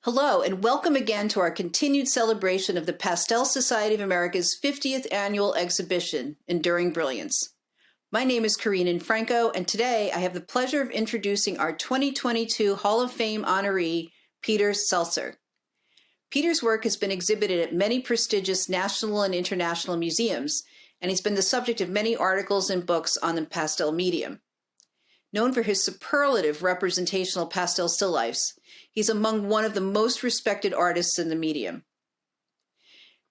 Hello, and welcome again to our continued celebration of the Pastel Society of America's 50th annual exhibition, Enduring Brilliance. My name is Karina Franco, and today I have the pleasure of introducing our 2022 Hall of Fame honoree, Peter Seltzer. Peter's work has been exhibited at many prestigious national and international museums, and he's been the subject of many articles and books on the pastel medium. Known for his superlative representational pastel still lifes, he's among one of the most respected artists in the medium.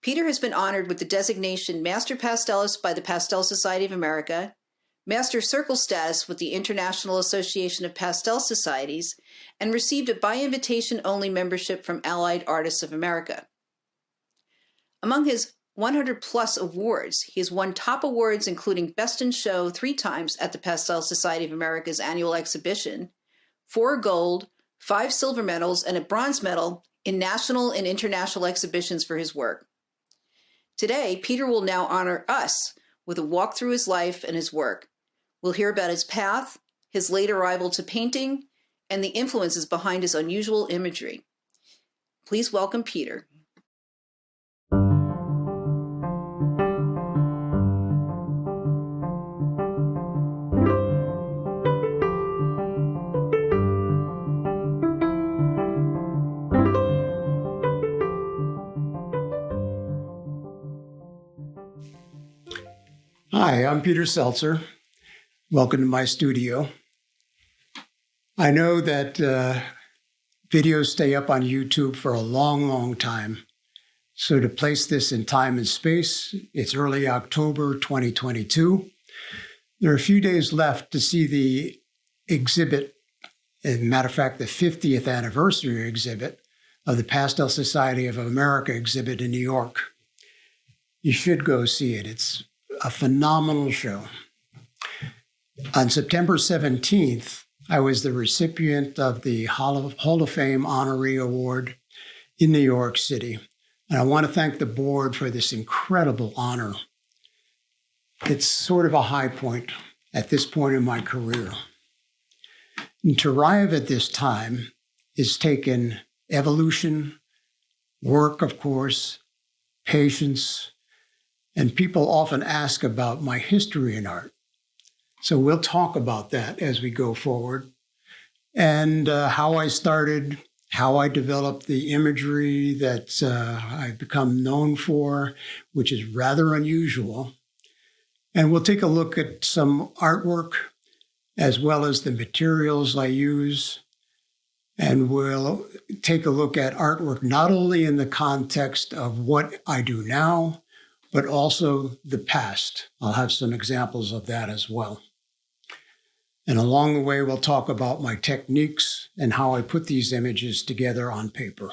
Peter has been honored with the designation Master Pastelist by the Pastel Society of America, Master Circle status with the International Association of Pastel Societies, and received a by-invitation-only membership from Allied Artists of America. Among his 100-plus awards, he has won top awards including Best in Show 3 times at the Pastel Society of America's annual exhibition, 4 gold, 5 silver medals, and a bronze medal in national and international exhibitions for his work. Today, Peter will now honor us with a walk through his life and his work. We'll hear about his path, his late arrival to painting, and the influences behind his unusual imagery. Please welcome Peter. Hi, I'm Peter Seltzer. Welcome to my studio. I know that videos stay up on YouTube for a long, long time. So to place this in time and space, it's early October 2022. There are a few days left to see the exhibit, as a matter of fact, the 50th anniversary exhibit of the Pastel Society of America exhibit in New York. You should go see it. It's a phenomenal show. On September 17th, I was the recipient of the Hall of Fame Honoree Award in New York City. And I want to thank the board for this incredible honor. It's sort of a high point at this point in my career. And to arrive at this time has taken evolution, work, of course, patience, and people often ask about my history in art. So we'll talk about that as we go forward. And how I started, how I developed the imagery that I've become known for, which is rather unusual. And we'll take a look at some artwork, as well as the materials I use. And we'll take a look at artwork not only in the context of what I do now, but also the past. I'll have some examples of that as well. And along the way, we'll talk about my techniques and how I put these images together on paper.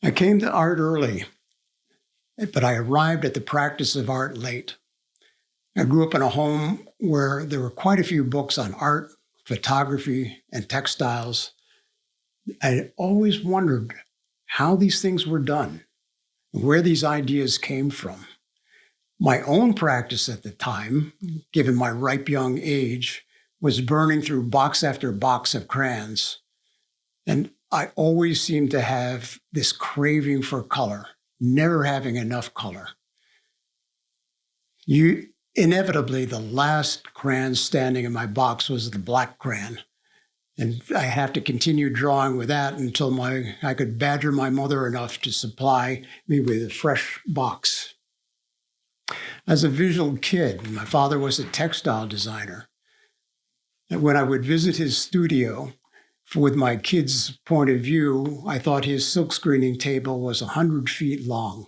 I came to art early, but I arrived at the practice of art late. I grew up in a home where there were quite a few books on art, photography, and textiles. I always wondered how these things were done, where these ideas came from. My own practice at the time, given my ripe young age, was burning through box after box of crayons. And I always seemed to have this craving for color, never having enough color. Inevitably, the last crayon standing in my box was the black crayon. And I have to continue drawing with that until I could badger my mother enough to supply me with a fresh box. As a visual kid, my father was a textile designer. And when I would visit his studio, with my kid's point of view, I thought his silk screening table was 100 feet long.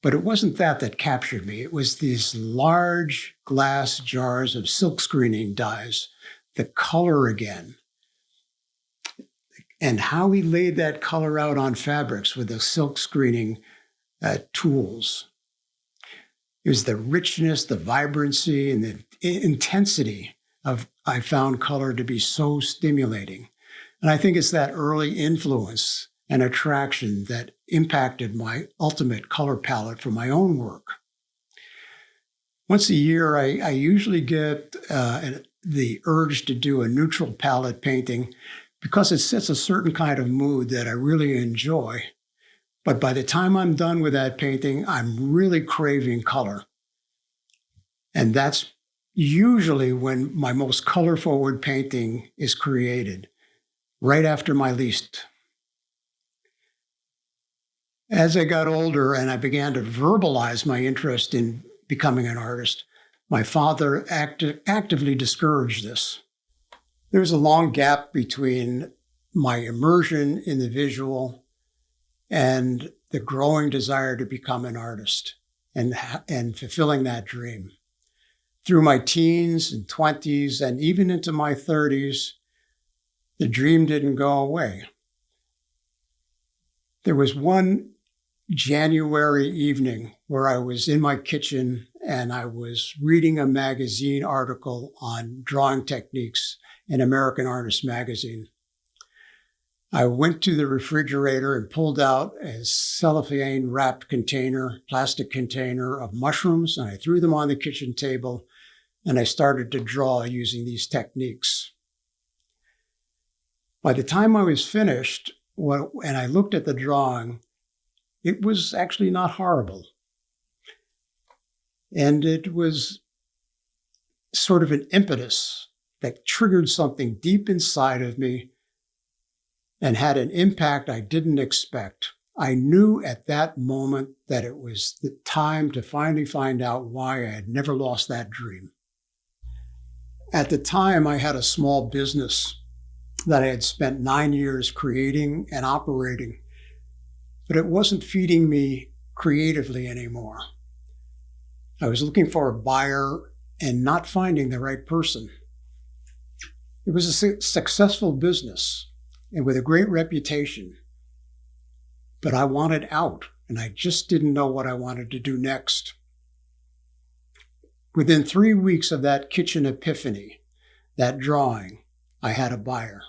But it wasn't that captured me. It was these large glass jars of silk screening dyes, the color again, and how he laid that color out on fabrics with the silk screening tools. It was the richness, the vibrancy, and the intensity of I found color to be so stimulating. And I think it's that early influence and attraction that impacted my ultimate color palette for my own work. Once a year, I usually get the urge to do a neutral palette painting because it sets a certain kind of mood that I really enjoy. But by the time I'm done with that painting, I'm really craving color. And that's usually when my most color-forward painting is created, right after my least. As I got older and I began to verbalize my interest in becoming an artist, my father actively discouraged this. There was a long gap between my immersion in the visual and the growing desire to become an artist and fulfilling that dream. Through my teens and 20s and even into my 30s, the dream didn't go away. There was one January evening where I was in my kitchen and I was reading a magazine article on drawing techniques in American Artist magazine. I went to the refrigerator and pulled out a cellophane-wrapped plastic container of mushrooms, and I threw them on the kitchen table, and I started to draw using these techniques. By the time I was finished, and I looked at the drawing, it was actually not horrible. And it was sort of an impetus that triggered something deep inside of me and had an impact I didn't expect. I knew at that moment that it was the time to finally find out why I had never lost that dream. At the time, I had a small business that I had spent 9 years creating and operating, but it wasn't feeding me creatively anymore. I was looking for a buyer and not finding the right person. It was a successful business and with a great reputation, but I wanted out, and I just didn't know what I wanted to do next. Within 3 weeks of that kitchen epiphany, that drawing, I had a buyer.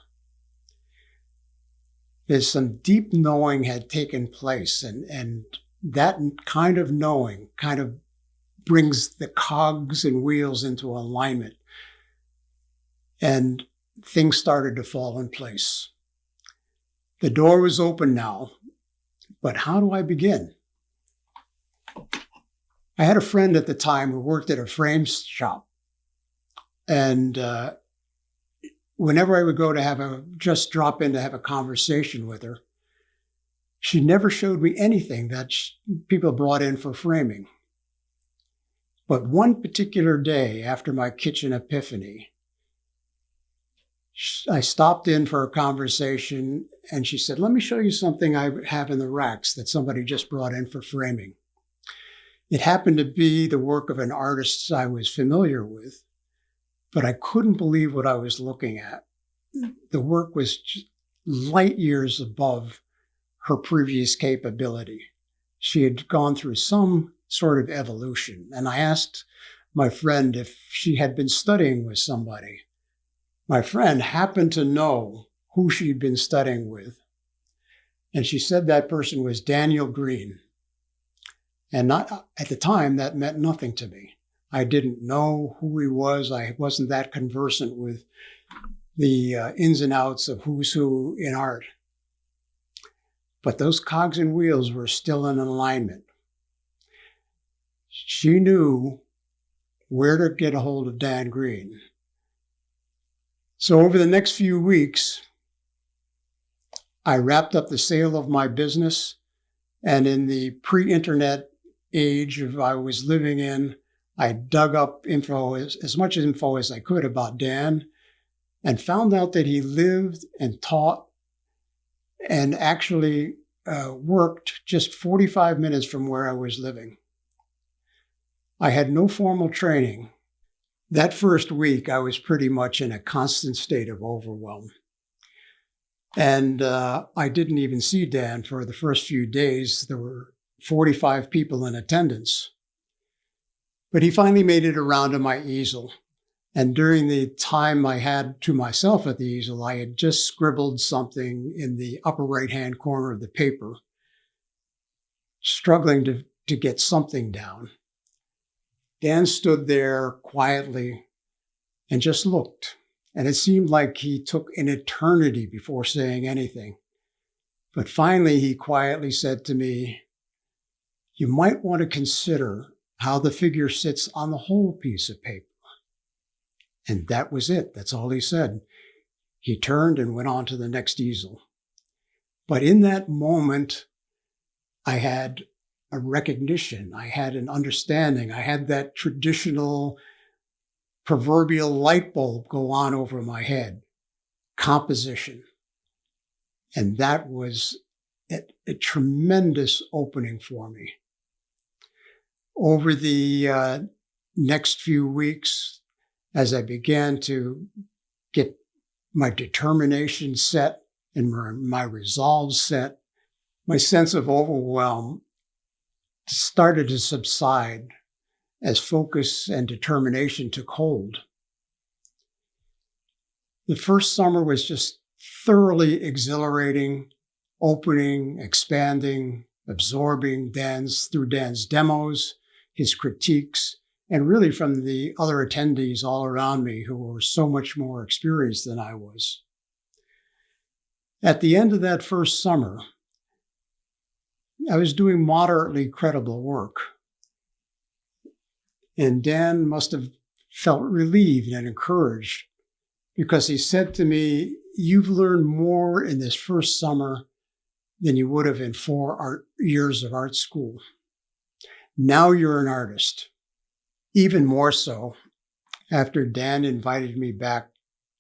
There's some deep knowing had taken place, and that kind of knowing kind of brings the cogs and wheels into alignment, and things started to fall in place. The door was open now, but how do I begin? I had a friend at the time who worked at a frame shop, and whenever I would go to just drop in to have a conversation with her, she never showed me anything that people brought in for framing. But one particular day after my kitchen epiphany, I stopped in for a conversation and she said, "Let me show you something I have in the racks that somebody just brought in for framing." It happened to be the work of an artist I was familiar with, but I couldn't believe what I was looking at. The work was light years above her previous capability. She had gone through some sort of evolution. And I asked my friend if she had been studying with somebody. My friend happened to know who she'd been studying with. And she said that person was Daniel Green. And not, at the time, that meant nothing to me. I didn't know who he was. I wasn't that conversant with the ins and outs of who's who in art. But those cogs and wheels were still in alignment. She knew where to get a hold of Dan Green. So over the next few weeks, I wrapped up the sale of my business, and in the pre-internet age I was living in, I dug up as much info as I could about Dan and found out that he lived and taught and actually worked just 45 minutes from where I was living. I had no formal training. That first week, I was pretty much in a constant state of overwhelm. And I didn't even see Dan for the first few days. There were 45 people in attendance. But he finally made it around to my easel. And during the time I had to myself at the easel, I had just scribbled something in the upper right-hand corner of the paper, struggling to get something down. Dan stood there quietly and just looked and it seemed like he took an eternity before saying anything. But finally, he quietly said to me, "You might want to consider how the figure sits on the whole piece of paper." And that was it. That's all he said. He turned and went on to the next easel. But in that moment, I had a recognition. I had an understanding. I had that traditional proverbial light bulb go on over my head. Composition. And that was a tremendous opening for me. Over the next few weeks, as I began to get my determination set and my resolve set, my sense of overwhelm started to subside as focus and determination took hold. The first summer was just thoroughly exhilarating, opening, expanding, absorbing through Dan's demos, his critiques, and really from the other attendees all around me who were so much more experienced than I was. At the end of that first summer, I was doing moderately credible work. And Dan must have felt relieved and encouraged because he said to me, "You've learned more in this first summer than you would have in 4 years of art school. Now you're an artist." Even more so after Dan invited me back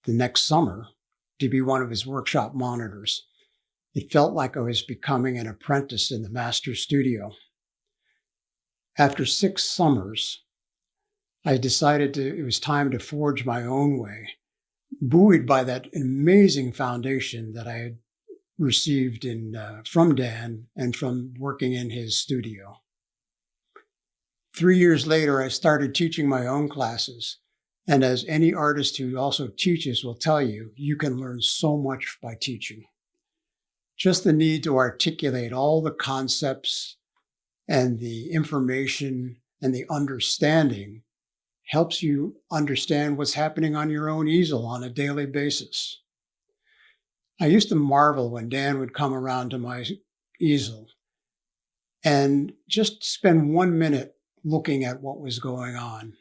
the next summer to be one of his workshop monitors. It felt like I was becoming an apprentice in the master studio. After 6 summers, I decided it was time to forge my own way, buoyed by that amazing foundation that I had received from Dan and from working in his studio. 3 years later, I started teaching my own classes. And as any artist who also teaches will tell you, you can learn so much by teaching. Just the need to articulate all the concepts and the information and the understanding helps you understand what's happening on your own easel on a daily basis. I used to marvel when Dan would come around to my easel and just spend 1 minute looking at what was going on.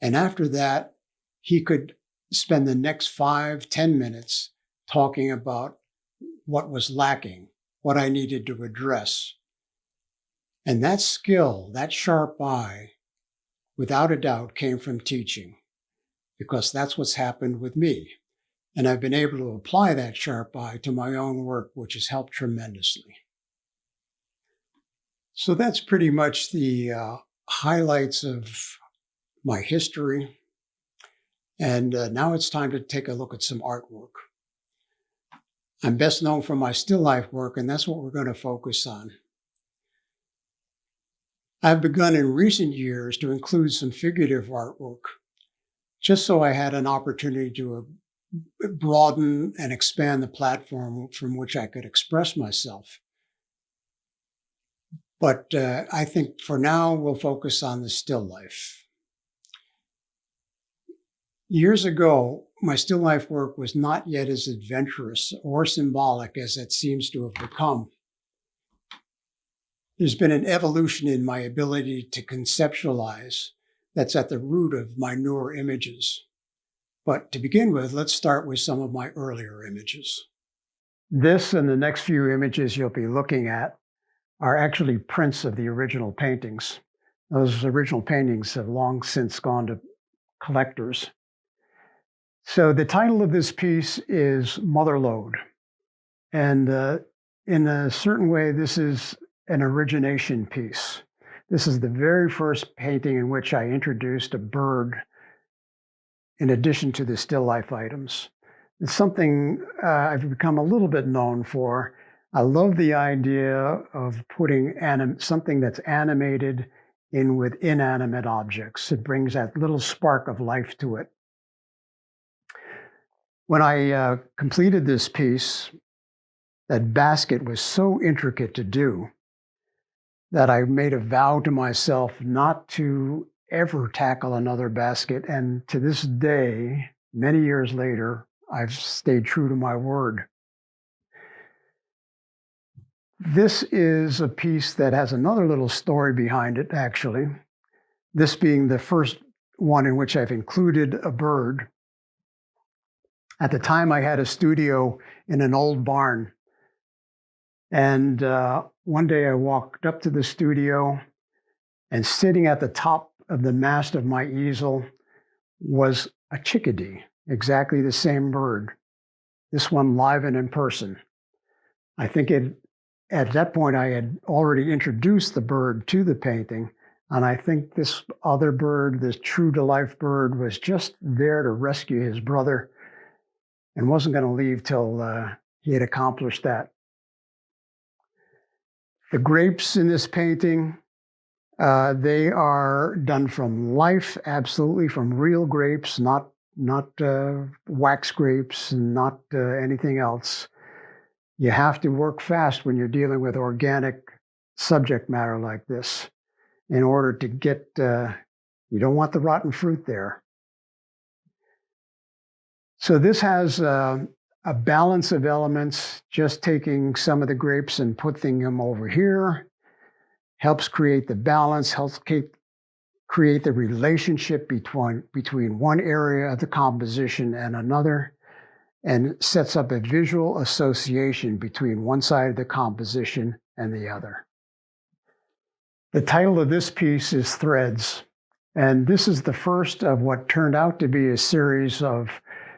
And after that, he could spend the next 5-10 minutes talking about what was lacking, what I needed to address. And that skill, that sharp eye, without a doubt came from teaching, because that's what's happened with me. And I've been able to apply that sharp eye to my own work, which has helped tremendously. So that's pretty much the highlights of my history. And now it's time to take a look at some artwork. I'm best known for my still life work, and that's what we're going to focus on. I've begun in recent years to include some figurative artwork, just so I had an opportunity to broaden and expand the platform from which I could express myself. But I think for now, we'll focus on the still life. Years ago, my still life work was not yet as adventurous or symbolic as it seems to have become. There's been an evolution in my ability to conceptualize that's at the root of my newer images. But to begin with, let's start with some of my earlier images. This and the next few images you'll be looking at are actually prints of the original paintings. Those original paintings have long since gone to collectors. So the title of this piece is Motherlode. And in a certain way, this is an origination piece. This is the very first painting in which I introduced a bird in addition to the still life items. It's something I've become a little bit known for. I love the idea of putting something that's animated in with inanimate objects. It brings that little spark of life to it. When I completed this piece, that basket was so intricate to do that I made a vow to myself not to ever tackle another basket. And to this day, many years later, I've stayed true to my word. This is a piece that has another little story behind it, actually. This being the first one in which I've included a bird. At the time, I had a studio in an old barn. And one day I walked up to the studio, and sitting at the top of the mast of my easel was a chickadee, exactly the same bird, this one live and in person. I think at that point I had already introduced the bird to the painting, and I think this other bird, this true-to-life bird, was just there to rescue his brother and wasn't going to leave till he had accomplished that. The grapes in this painting, they are done from life, absolutely, from real grapes, not wax grapes, and not anything else. You have to work fast when you're dealing with organic subject matter like this in order to get, you don't want the rotten fruit there. So this has a balance of elements, just taking some of the grapes and putting them over here, helps create the balance, helps create the relationship between one area of the composition and another, and sets up a visual association between one side of the composition and the other. The title of this piece is Threads, and this is the first of what turned out to be a series of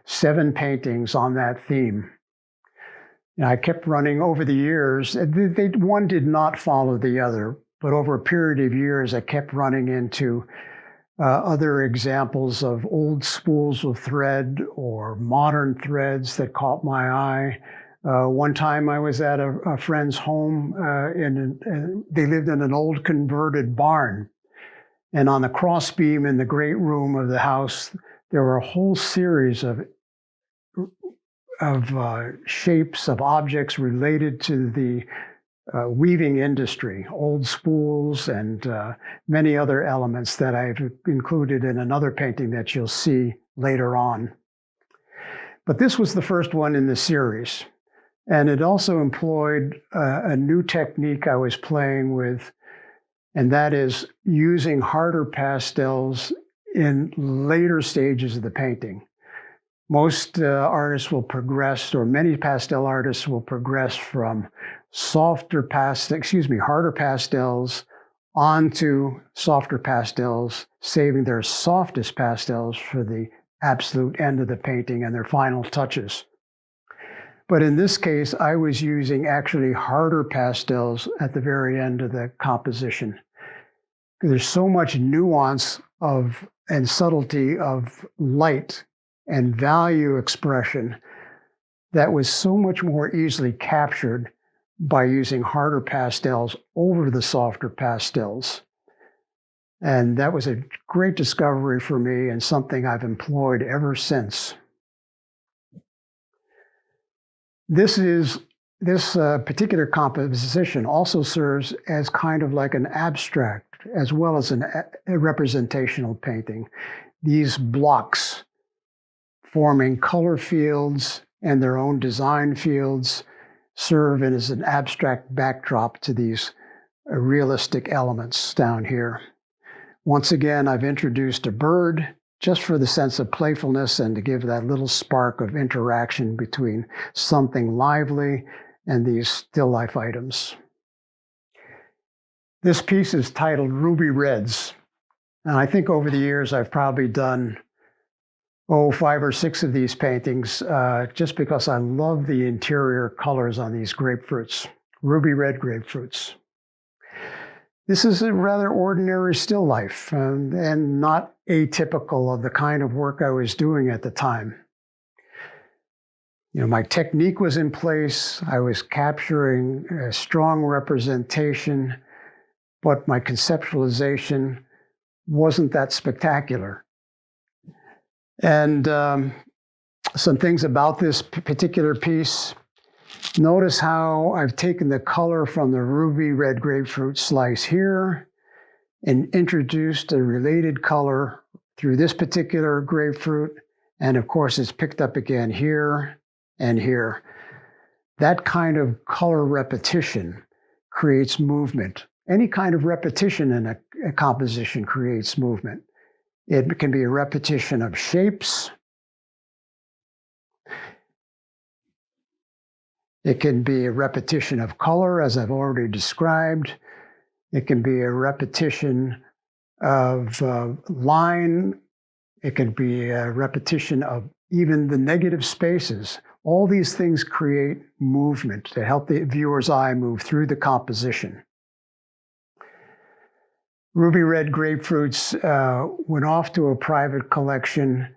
7 paintings on that theme. And I kept running over the years. One did not follow the other, but over a period of years, I kept running into other examples of old spools of thread or modern threads that caught my eye. One time I was at a friend's home, they lived in an old converted barn. And on the crossbeam in the great room of the house, there were a whole series of shapes of objects related to the weaving industry, old spools and many other elements that I've included in another painting that you'll see later on. But this was the first one in the series. And it also employed a new technique I was playing with, and that is using harder pastels in later stages of the painting. Most artists will progress, or many pastel artists will progress from harder pastels onto softer pastels, saving their softest pastels for the absolute end of the painting and their final touches. But in this case, I was using actually harder pastels at the very end of the composition. There's so much nuance and subtlety of light and value expression that was so much more easily captured by using harder pastels over the softer pastels. And that was a great discovery for me and something I've employed ever since. This particular composition also serves as kind of like an abstract as well as a representational painting. These blocks forming color fields and their own design fields serve as an abstract backdrop to these realistic elements down here. Once again, I've introduced a bird just for the sense of playfulness and to give that little spark of interaction between something lively and these still life items. This piece is titled Ruby Reds. And I think over the years I've probably done 5 or 6 of these paintings just because I love the interior colors on these grapefruits, ruby red grapefruits. This is a rather ordinary still life and not atypical of the kind of work I was doing at the time. My technique was in place. I was capturing a strong representation, but my conceptualization wasn't that spectacular. And some things about this particular piece. Notice how I've taken the color from the ruby red grapefruit slice here and introduced a related color through this particular grapefruit And of course, it's picked up again here and here. That kind of color repetition creates movement. Any kind of repetition in a composition creates movement. It can be a repetition of shapes. It can be a repetition of color, as I've already described. It can be a repetition of line. It can be a repetition of even the negative spaces. All these things create movement to help the viewer's eye move through the composition. Ruby Red Grapefruits went off to a private collection,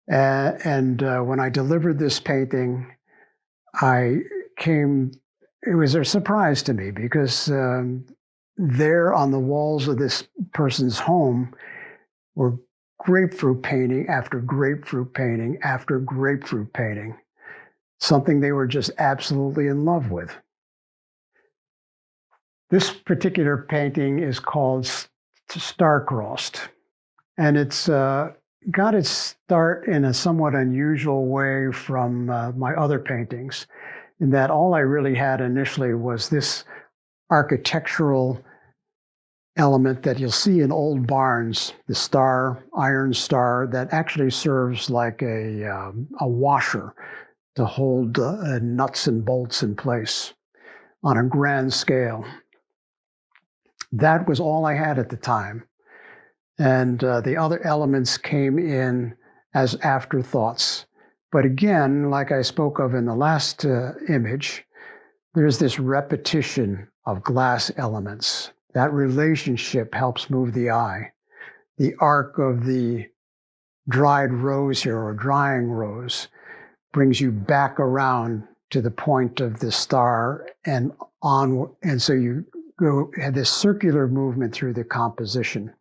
and when I delivered this painting, it was a surprise to me because there on the walls of this person's home were grapefruit painting after grapefruit painting after grapefruit painting, something they were just absolutely in love with. This particular painting is called Star-Crossed, and it's got its start in a somewhat unusual way from my other paintings, in that all I really had initially was this architectural element that you'll see in old barns, the star, iron star, that actually serves like a washer to hold nuts and bolts in place on a grand scale. That was all I had at the time. And the other elements came in as afterthoughts. But again, like I spoke of in the last image, there's this repetition of glass elements. That relationship helps move the eye. The arc of the dried rose here, or drying rose, brings you back around to the point of the star and on, and so you have this circular movement through the composition.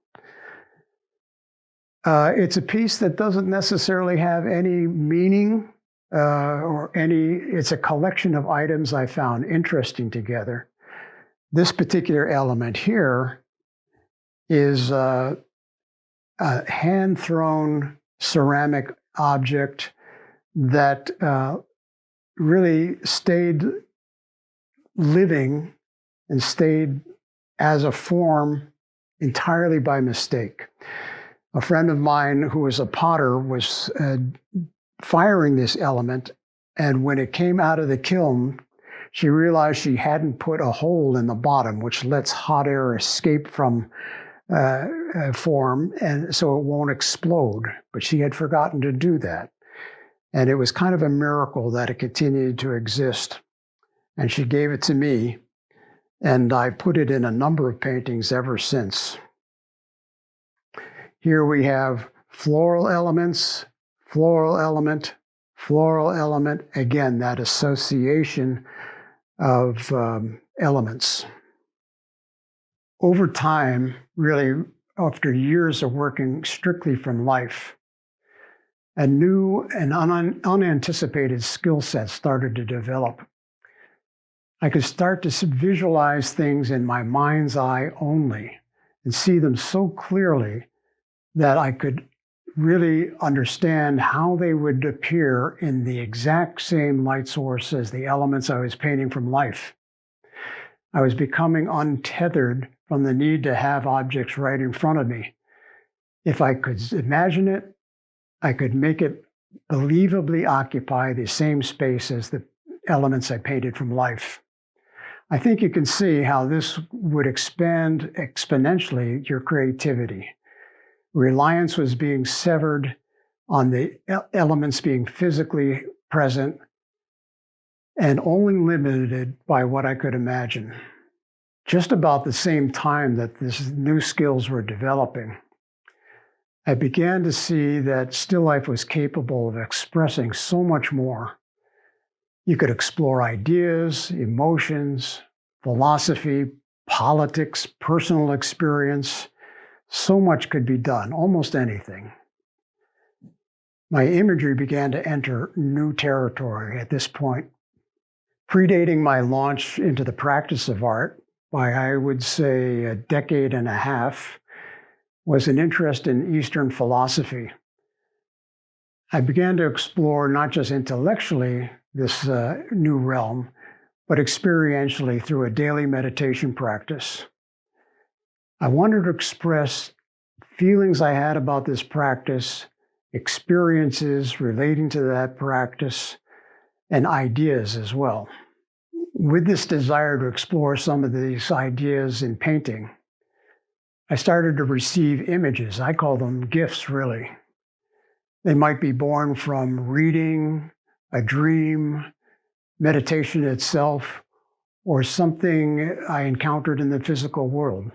It's a piece that doesn't necessarily have any meaning it's a collection of items I found interesting together. This particular element here is a hand-thrown ceramic object that really stayed living and stayed as a form entirely by mistake. A friend of mine who was a potter was firing this element, and when it came out of the kiln, she realized she hadn't put a hole in the bottom, which lets hot air escape from form, and so it won't explode. But she had forgotten to do that. And it was kind of a miracle that it continued to exist. And she gave it to me, and I put it in a number of paintings ever since. Here we have floral elements, floral element, floral element. Again, that association of elements. Over time, really after years of working strictly from life, a new and unanticipated skill set started to develop. I could start to visualize things in my mind's eye only and see them so clearly that I could really understand how they would appear in the exact same light source as the elements I was painting from life. I was becoming untethered from the need to have objects right in front of me. If I could imagine it, I could make it believably occupy the same space as the elements I painted from life. I think you can see how this would expand exponentially your creativity. Reliance was being severed on the elements being physically present and only limited by what I could imagine. Just about the same time that these new skills were developing, I began to see that still life was capable of expressing so much more. You could explore ideas, emotions, philosophy, politics, personal experience. So much could be done, almost anything. My imagery began to enter new territory at this point, predating my launch into the practice of art by, I would say, a decade and a half, was an interest in Eastern philosophy. I began to explore not just intellectually this new realm, but experientially through a daily meditation practice. I wanted to express feelings I had about this practice, experiences relating to that practice, and ideas as well. With this desire to explore some of these ideas in painting, I started to receive images. I call them gifts, really. They might be born from reading, a dream, meditation itself, or something I encountered in the physical world.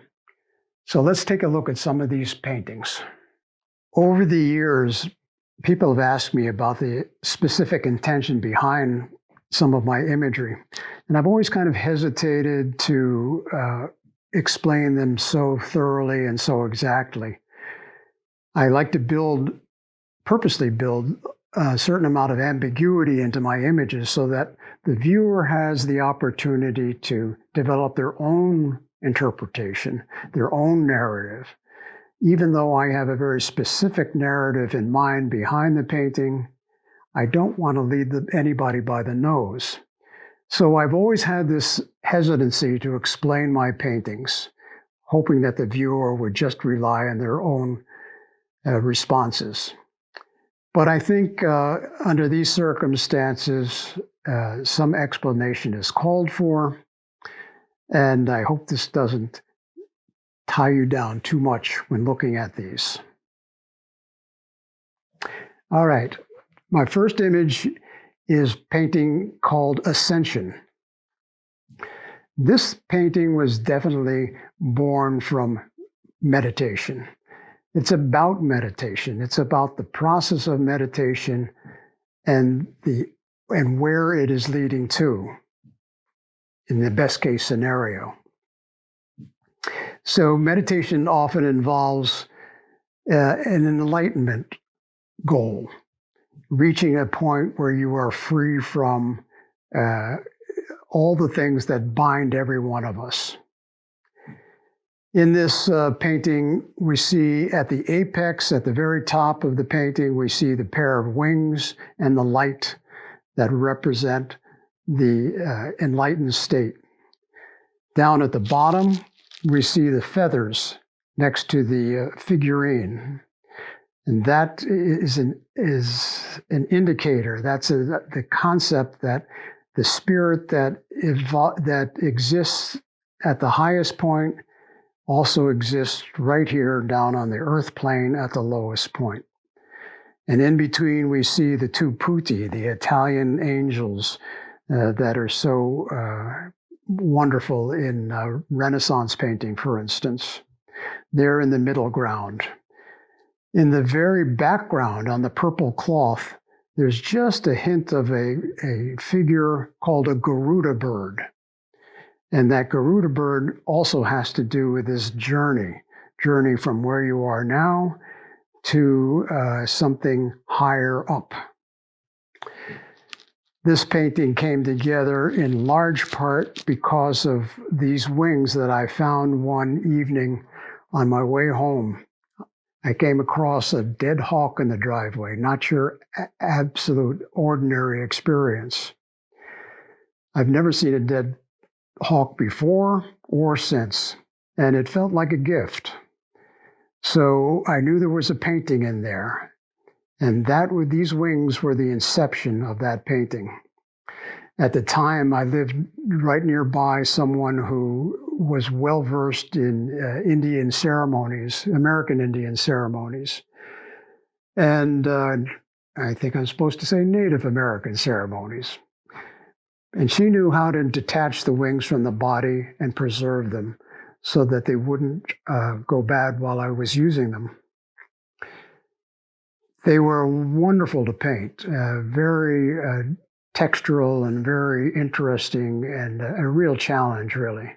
So let's take a look at some of these paintings. Over the years, people have asked me about the specific intention behind some of my imagery, and I've always kind of hesitated to explain them so thoroughly and so exactly. I like to purposely build a certain amount of ambiguity into my images so that the viewer has the opportunity to develop their own interpretation, their own narrative. Even though I have a very specific narrative in mind behind the painting, I don't want to lead anybody by the nose. So I've always had this hesitancy to explain my paintings, hoping that the viewer would just rely on their own responses. But I think under these circumstances, some explanation is called for, and I hope this doesn't tie you down too much when looking at these. All right, my first image is painting called Ascension. This painting was definitely born from meditation. It's about meditation. It's about the process of meditation and where it is leading to in the best case scenario. So meditation often involves an enlightenment goal, reaching a point where you are free from all the things that bind every one of us. In this painting, we see at the apex, at the very top of the painting, we see the pair of wings and the light that represent the enlightened state. Down at the bottom, we see the feathers next to the figurine. And that is an indicator. That's the concept that the spirit that exists at the highest point also exists right here down on the earth plane at the lowest point. And in between, we see the two putti, the Italian angels that are so wonderful in Renaissance painting, for instance. They're in the middle ground. In the very background, on the purple cloth, there's just a hint of a figure called a Garuda bird. And that Garuda bird also has to do with this journey from where you are now to something higher up. This painting came together in large part because of these wings that I found one evening on my way home. I came across a dead hawk in the driveway, not your absolute ordinary experience. I've never seen a dead hawk before or since, and it felt like a gift. So I knew there was a painting in there, and these wings were the inception of that painting. At the time, I lived right nearby someone who was well-versed in Indian ceremonies, American Indian ceremonies. And I think I'm supposed to say Native American ceremonies. And she knew how to detach the wings from the body and preserve them so that they wouldn't go bad while I was using them. They were wonderful to paint, very textural and very interesting, and a real challenge, really.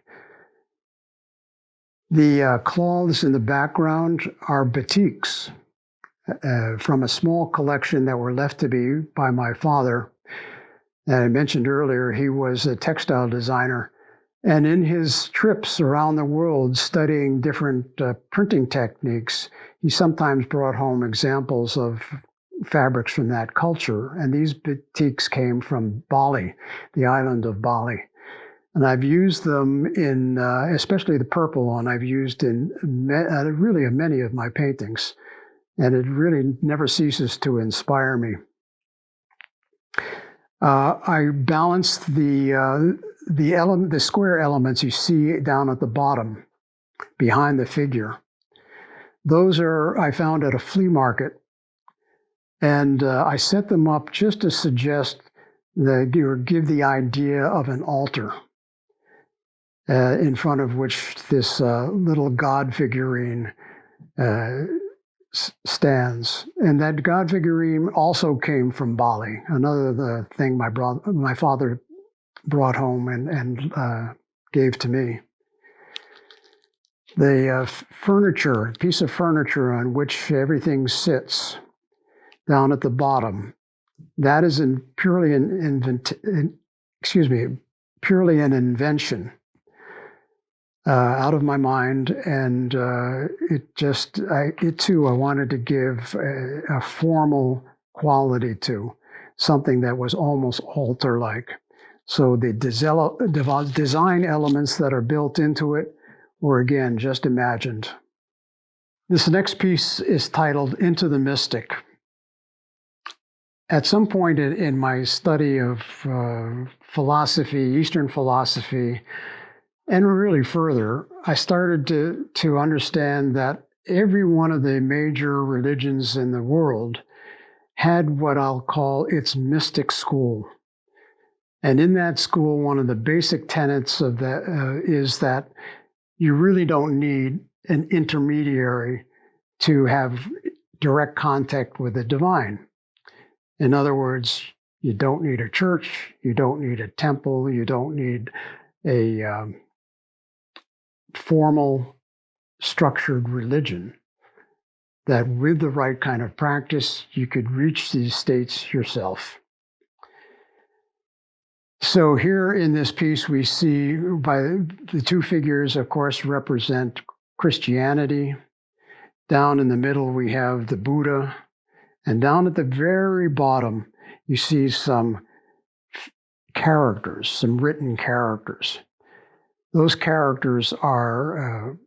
The cloths in the background are batiks from a small collection that were left to me by my father. And I mentioned earlier, he was a textile designer. And in his trips around the world studying different printing techniques, he sometimes brought home examples of fabrics from that culture. And these batiks came from Bali, the island of Bali. And I've used them in, especially the purple one, I've used in really many of my paintings. And it really never ceases to inspire me. I balanced the square elements you see down at the bottom behind the figure. Those I found at a flea market. And I set them up just to suggest or give the idea of an altar in front of which this little God figurine stands. And that God figurine also came from Bali, another thing my father brought home and gave to me. The piece of furniture on which everything sits down at the bottom, that is purely an invention out of my mind, and I wanted to give a formal quality to something that was almost altar-like. So the design elements that are built into it were, again, just imagined. This next piece is titled Into the Mystic. At some point in my study of philosophy, Eastern philosophy, and really further, I started to understand that every one of the major religions in the world had what I'll call its mystic school. And in that school, one of the basic tenets of that is that you really don't need an intermediary to have direct contact with the divine. In other words, you don't need a church, you don't need a temple, you don't need a formal, structured religion. That with the right kind of practice, you could reach these states yourself. So here in this piece, we see by the two figures, of course, represent Christianity. Down in the middle, we have the Buddha. And down at the very bottom, you see some characters, some written characters. Those characters are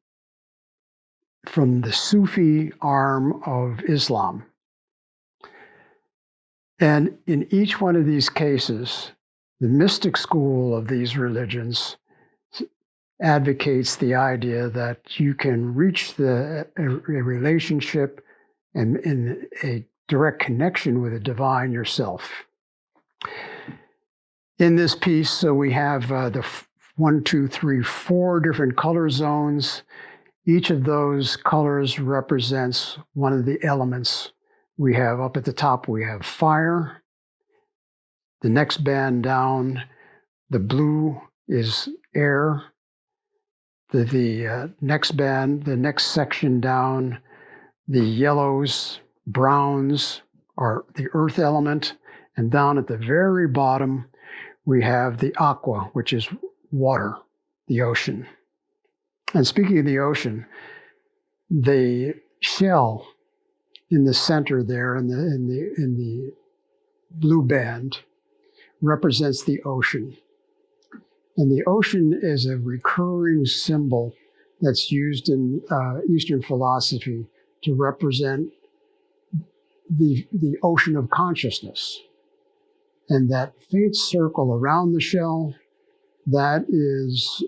from the Sufi arm of Islam. And in each one of these cases, the mystic school of these religions advocates the idea that you can reach a relationship and in a direct connection with the divine yourself. In this piece, so we have the 4 different color zones. Each of those colors represents one of the elements. We have up at the top, we have fire. The next band down, the blue is air. The next band, the next section down, the yellows, browns are the earth element. And down at the very bottom, we have the aqua, which is water, the ocean. And speaking of the ocean, the shell in the center there in the blue band represents the ocean. And the ocean is a recurring symbol that's used in Eastern philosophy to represent the ocean of consciousness. And that faint circle around the shell, that is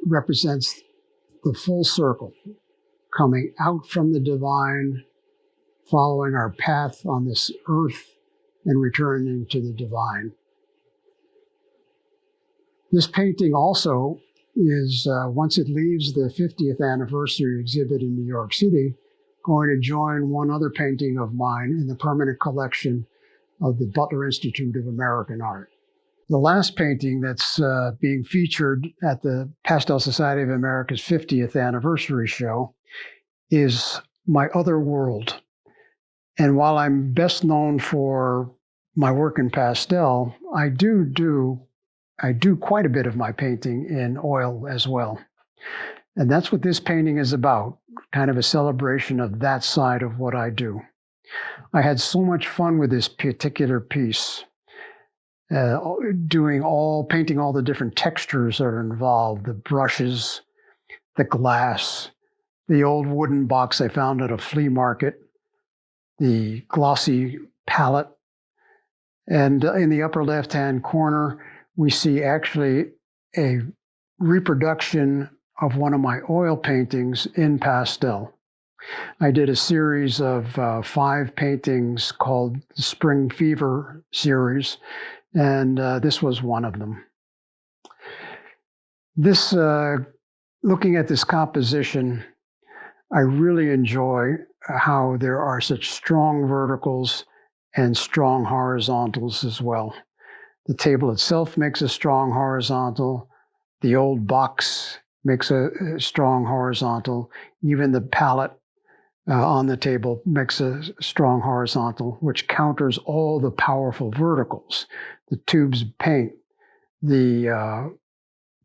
represents the full circle, coming out from the divine, following our path on this earth, and returning to the divine. This painting also is, once it leaves the 50th anniversary exhibit in New York City, going to join one other painting of mine in the permanent collection of the Butler Institute of American Art. The last painting that's being featured at the Pastel Society of America's 50th anniversary show is My Other World. And while I'm best known for my work in pastel, I do quite a bit of my painting in oil as well. And that's what this painting is about, kind of a celebration of that side of what I do. I had so much fun with this particular piece, painting all the different textures that are involved, the brushes, the glass, the old wooden box I found at a flea market, the glossy palette. And in the upper left-hand corner, we see actually a reproduction of one of my oil paintings in pastel. I did a series of 5 paintings called the Spring Fever series, and this was one of them. This, looking at this composition, I really enjoy how there are such strong verticals and strong horizontals as well. The table itself makes a strong horizontal. The old box makes a strong horizontal. Even the palette on the table makes a strong horizontal, which counters all the powerful verticals. The tubes of paint, the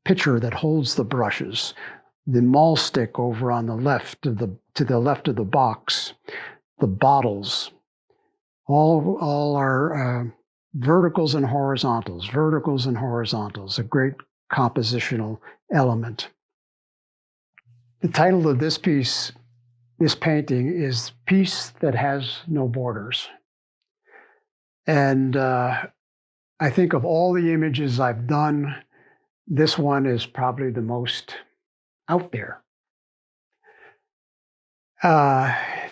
pitcher that holds the brushes, the maul stick over on the left of to the left of the box, the bottles, all are verticals and horizontals, a great compositional element. The title of this piece, this painting, is Piece That Has No Borders. And I think of all the images I've done, this one is probably the most out there.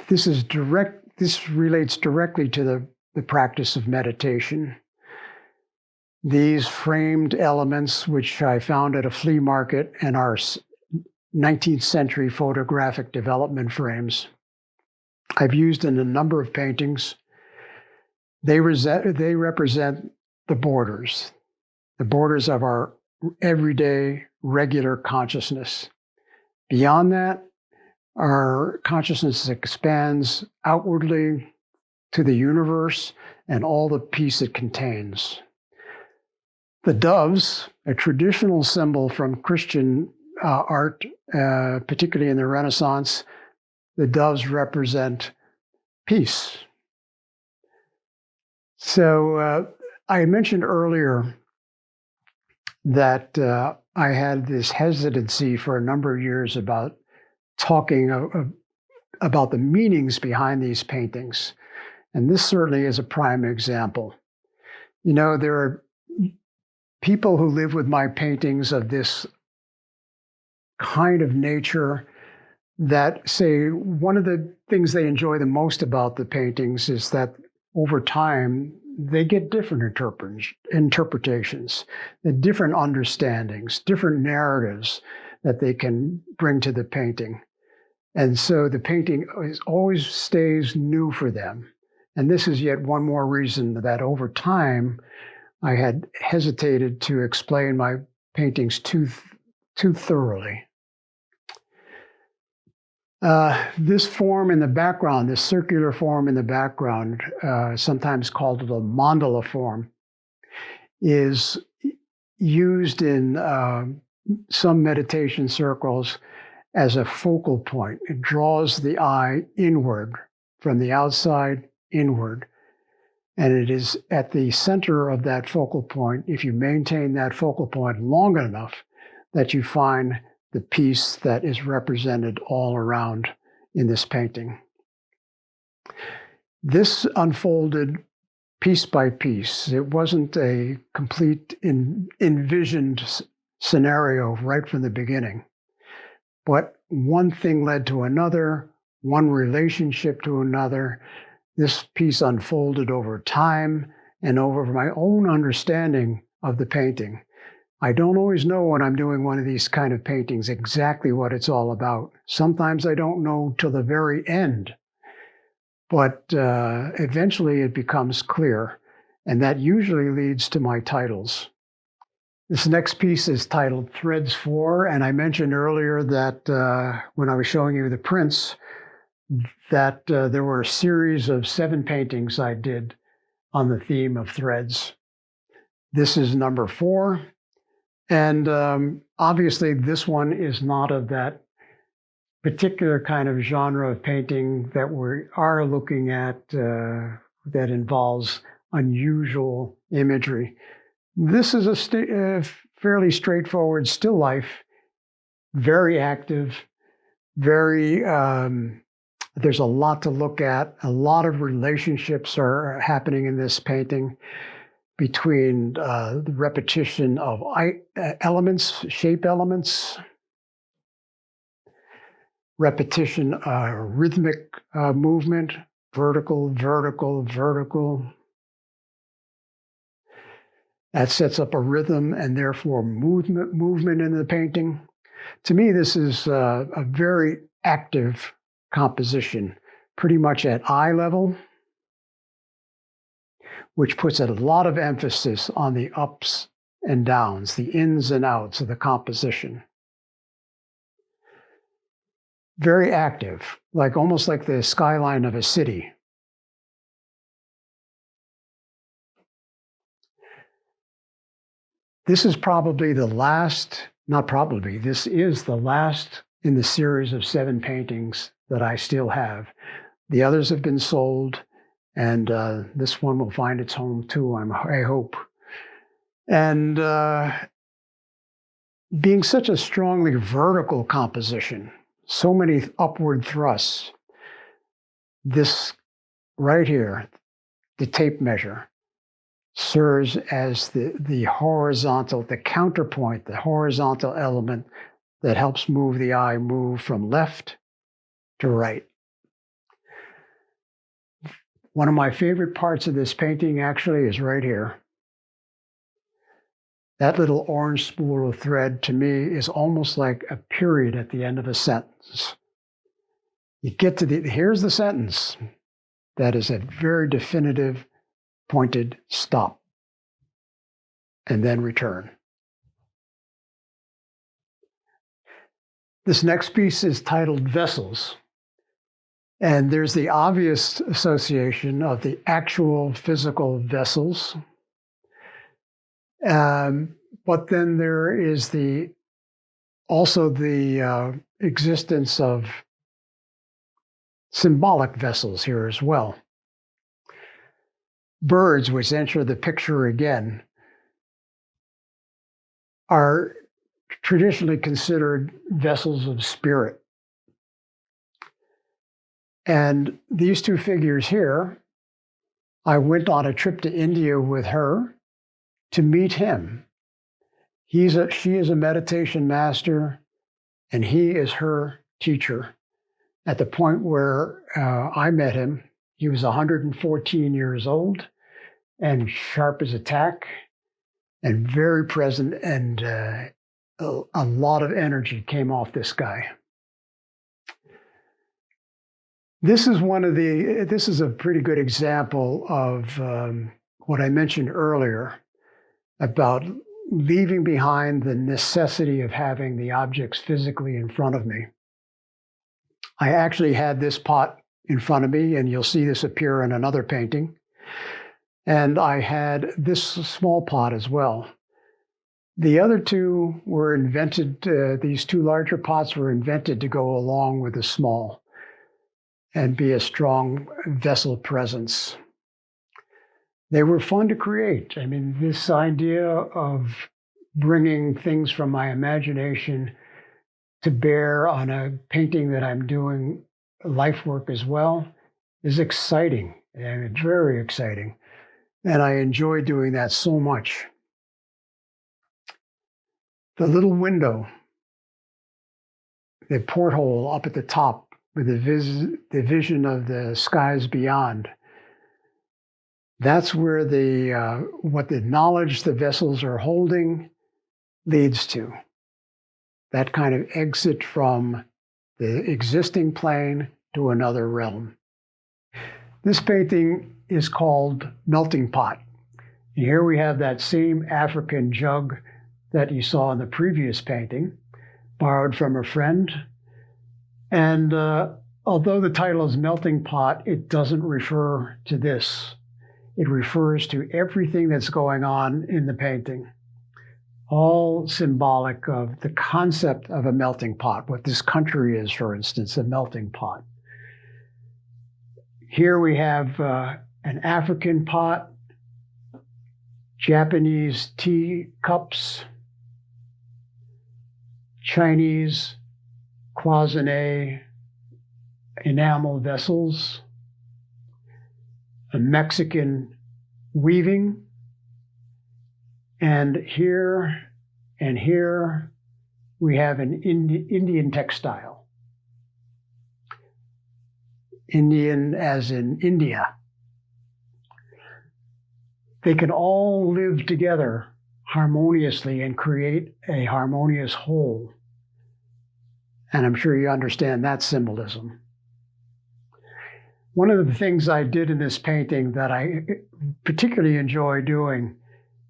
This relates directly to the practice of meditation. These framed elements, which I found at a flea market and are 19th century photographic development frames, I've used in a number of paintings. They represent the borders of our everyday, regular consciousness. Beyond that, our consciousness expands outwardly to the universe and all the peace it contains. The doves, a traditional symbol from Christian art, particularly in the Renaissance, the doves represent peace. So I mentioned earlier that I had this hesitancy for a number of years about talking about the meanings behind these paintings. And this certainly is a prime example. You know, there are people who live with my paintings of this kind of nature that say one of the things they enjoy the most about the paintings is that over time, they get different interpretations, different understandings, different narratives that they can bring to the painting. And so the painting always stays new for them. And this is yet one more reason that over time, I had hesitated to explain my paintings too thoroughly. This form in the background, this circular form in the background, sometimes called a mandala form, is used in some meditation circles as a focal point. It draws the eye inward, from the outside inward. And it is at the center of that focal point, if you maintain that focal point long enough, that you find the peace that is represented all around in this painting. This unfolded piece by piece. It wasn't a complete envisioned scenario right from the beginning. But one thing led to another, one relationship to another. This piece unfolded over time and over my own understanding of the painting. I don't always know when I'm doing one of these kind of paintings exactly what it's all about. Sometimes I don't know till the very end. But eventually it becomes clear, and that usually leads to my titles. This next piece is titled Threads 4, and I mentioned earlier that when I was showing you the prints, that there were a series of 7 paintings I did on the theme of threads. This is number 4, and obviously this one is not of that particular kind of genre of painting that we are looking at that involves unusual imagery. This is a fairly straightforward still life, very active, very, there's a lot to look at. A lot of relationships are happening in this painting between the repetition of elements, shape elements, repetition, rhythmic movement, vertical, vertical, vertical. That sets up a rhythm and therefore movement in the painting. To me, this is a very active composition, pretty much at eye level, which puts a lot of emphasis on the ups and downs, the ins and outs of the composition. Very active, almost like the skyline of a city. This is probably the last, not probably, this is the last in the series of 7 paintings that I still have. The others have been sold, and this one will find its home too, I hope. And being such a strongly vertical composition, so many upward thrusts, this right here, the tape measure, serves as the horizontal, the counterpoint, the horizontal element that helps move the eye move from left to right. One of my favorite parts of this painting actually is right here. That little orange spool of thread to me is almost like a period at the end of a sentence. You get to here's the sentence. That is a very definitive pointed stop, and then return. This next piece is titled Vessels, and there's the obvious association of the actual physical vessels, but then there is also the existence of symbolic vessels here as well. Birds, which enter the picture again, are traditionally considered vessels of spirit. And these 2 figures here, I went on a trip to India with her to meet him. She is a meditation master, and he is her teacher. At the point where I met him, he was 114 years old and sharp as a tack and very present, and a lot of energy came off this guy. This is a pretty good example of what I mentioned earlier about leaving behind the necessity of having the objects physically in front of me. I actually had this pot in front of me, and you'll see this appear in another painting. And I had this small pot as well. The other 2 were invented, these 2 larger pots were invented to go along with the small and be a strong vessel presence. They were fun to create. I mean, this idea of bringing things from my imagination to bear on a painting that I'm doing life work as well is exciting, and it's very exciting. And I enjoy doing that so much. The little window, the porthole up at the top with the vision of the skies beyond, that's where what the knowledge the vessels are holding leads to. That kind of exit from the existing plane to another realm. This painting is called Melting Pot. And here we have that same African jug that you saw in the previous painting, borrowed from a friend. And although the title is Melting Pot, it doesn't refer to this. It refers to everything that's going on in the painting. all symbolic of the concept of a melting pot, what this country is, for instance, a melting pot. Here we have an African pot, Japanese tea cups, Chinese cloisonné enamel vessels, a Mexican weaving, and here we have an Indian textile. Indian as in India. They can all live together harmoniously and create a harmonious whole. And I'm sure you understand that symbolism. One of the things I did in this painting that I particularly enjoy doing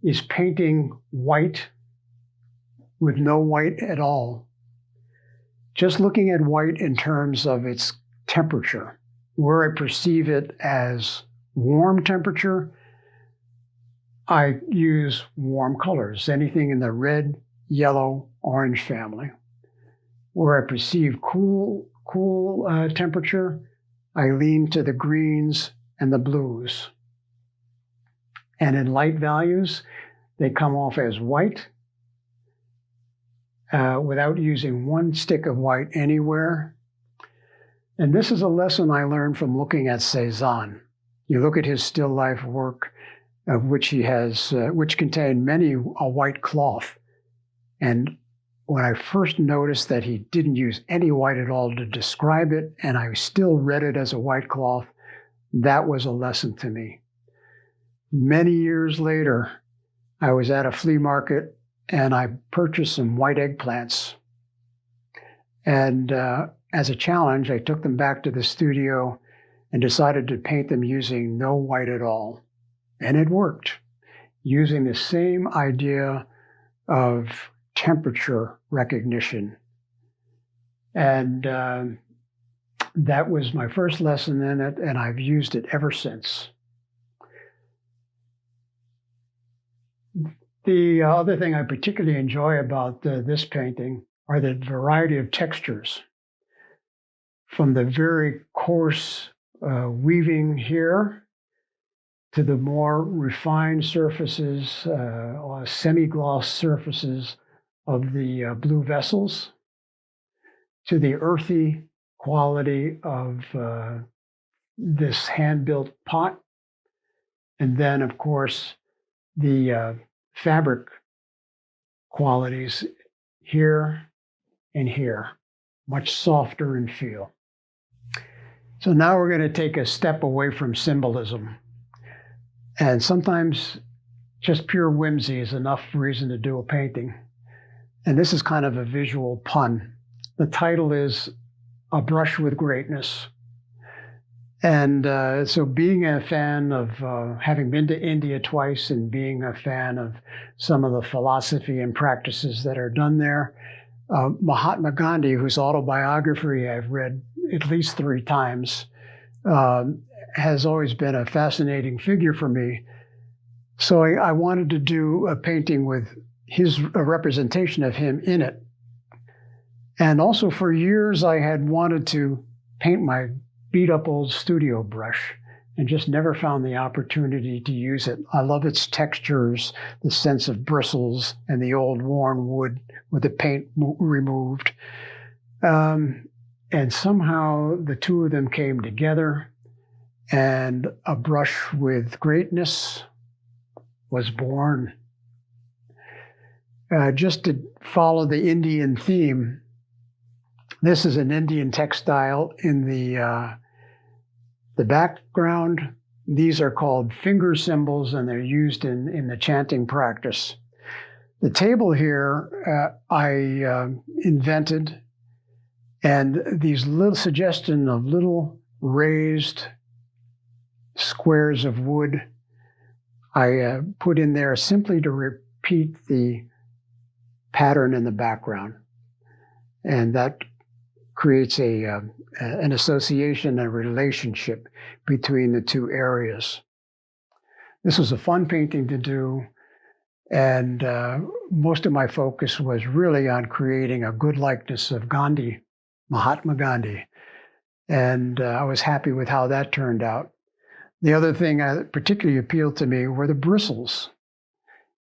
is painting white with no white at all. Just looking at white in terms of its temperature, where I perceive it as warm temperature, I use warm colors, anything in the red, yellow, orange family. Where I perceive cool temperature, I lean to the greens and the blues. And in light values, they come off as white without using one stick of white anywhere. And this is a lesson I learned from looking at Cézanne. You look at his still life work, of which he has, which contained many a white cloth. And when I first noticed that he didn't use any white at all to describe it, and I still read it as a white cloth, that was a lesson to me. Many years later, I was at a flea market and I purchased some white eggplants. And as a challenge, I took them back to the studio and decided to paint them using no white at all. And it worked, using the same idea of temperature recognition. And that was my first lesson in it, and I've used it ever since. The other thing I particularly enjoy about this painting are the variety of textures. From the very coarse weaving here to the more refined surfaces, or semi-gloss surfaces of the blue vessels, to the earthy quality of this hand-built pot, and then, of course, the fabric qualities here and here, much softer in feel. So now we're going to take a step away from symbolism. And sometimes just pure whimsy is enough reason to do a painting. And this is kind of a visual pun. The title is A Brush with Greatness. And so being a fan of, having been to India twice and being a fan of some of the philosophy and practices that are done there, Mahatma Gandhi, whose autobiography I've read at least 3 times, has always been a fascinating figure for me. So I wanted to do a painting with a representation of him in it. And also for years I had wanted to paint my beat up old studio brush and just never found the opportunity to use it. I love its textures, the sense of bristles and the old worn wood with the paint removed. And somehow the two of them came together and A Brush with Greatness was born. Just to follow the Indian theme, this is an Indian textile in the background. These are called finger symbols, and they're used in the chanting practice. The table here I invented, and these little suggestion of little raised squares of wood I put in there simply to repeat the pattern in the background. And that creates an association, a relationship between the two areas. This was a fun painting to do. And most of my focus was really on creating a good likeness of Gandhi, Mahatma Gandhi. And I was happy with how that turned out. The other thing that particularly appealed to me were the bristles.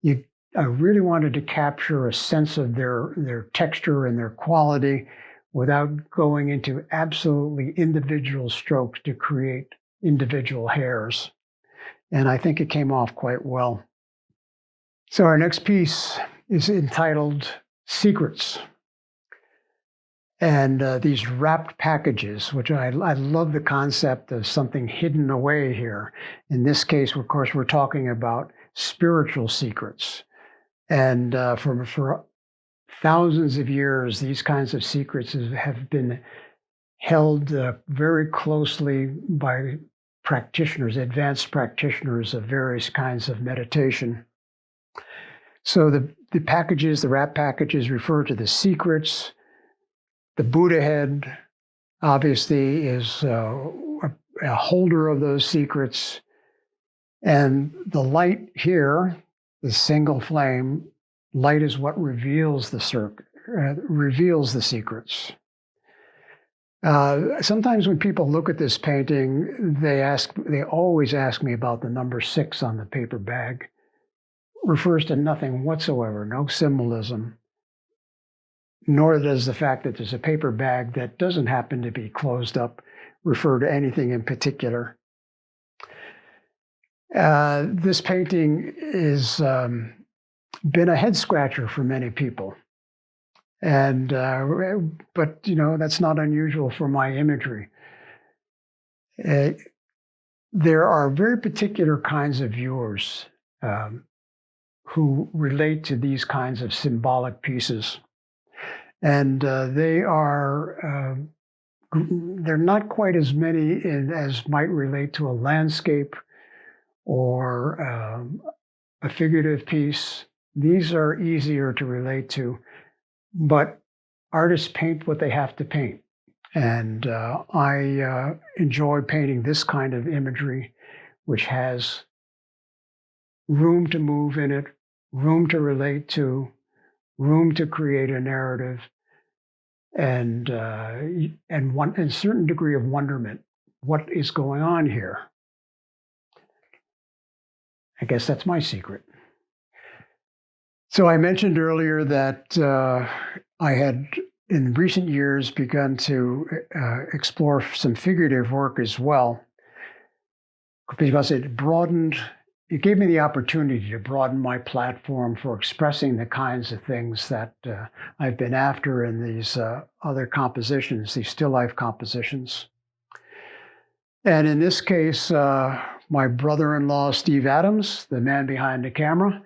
I really wanted to capture a sense of their texture and their quality without going into absolutely individual strokes to create individual hairs. And I think it came off quite well. So our next piece is entitled Secrets. And these wrapped packages, which I love the concept of something hidden away here. In this case, of course, we're talking about spiritual secrets. And for thousands of years, these kinds of secrets have been held very closely by practitioners, advanced practitioners of various kinds of meditation. So the packages, the wrap packages, refer to the secrets. The Buddha head, obviously, is a holder of those secrets. And the light here, the single flame, light is what reveals the secrets. Sometimes when people look at this painting, they always ask me about the number 6 on the paper bag. Refers to nothing whatsoever, no symbolism, nor does the fact that there's a paper bag that doesn't happen to be closed up refer to anything in particular. This painting has been a head scratcher for many people. And but that's not unusual for my imagery. There are very particular kinds of viewers who relate to these kinds of symbolic pieces, and they're not quite as many as might relate to a landscape or a figurative piece. These are easier to relate to. But artists paint what they have to paint. And I enjoy painting this kind of imagery, which has room to move in it, room to relate to, room to create a narrative, and a certain degree of wonderment. What is going on here? I guess that's my secret. So I mentioned earlier that I had, in recent years, begun to explore some figurative work as well, because it gave me the opportunity to broaden my platform for expressing the kinds of things that I've been after in these other compositions, these still life compositions. And in this case, my brother-in-law, Steve Adams, the man behind the camera,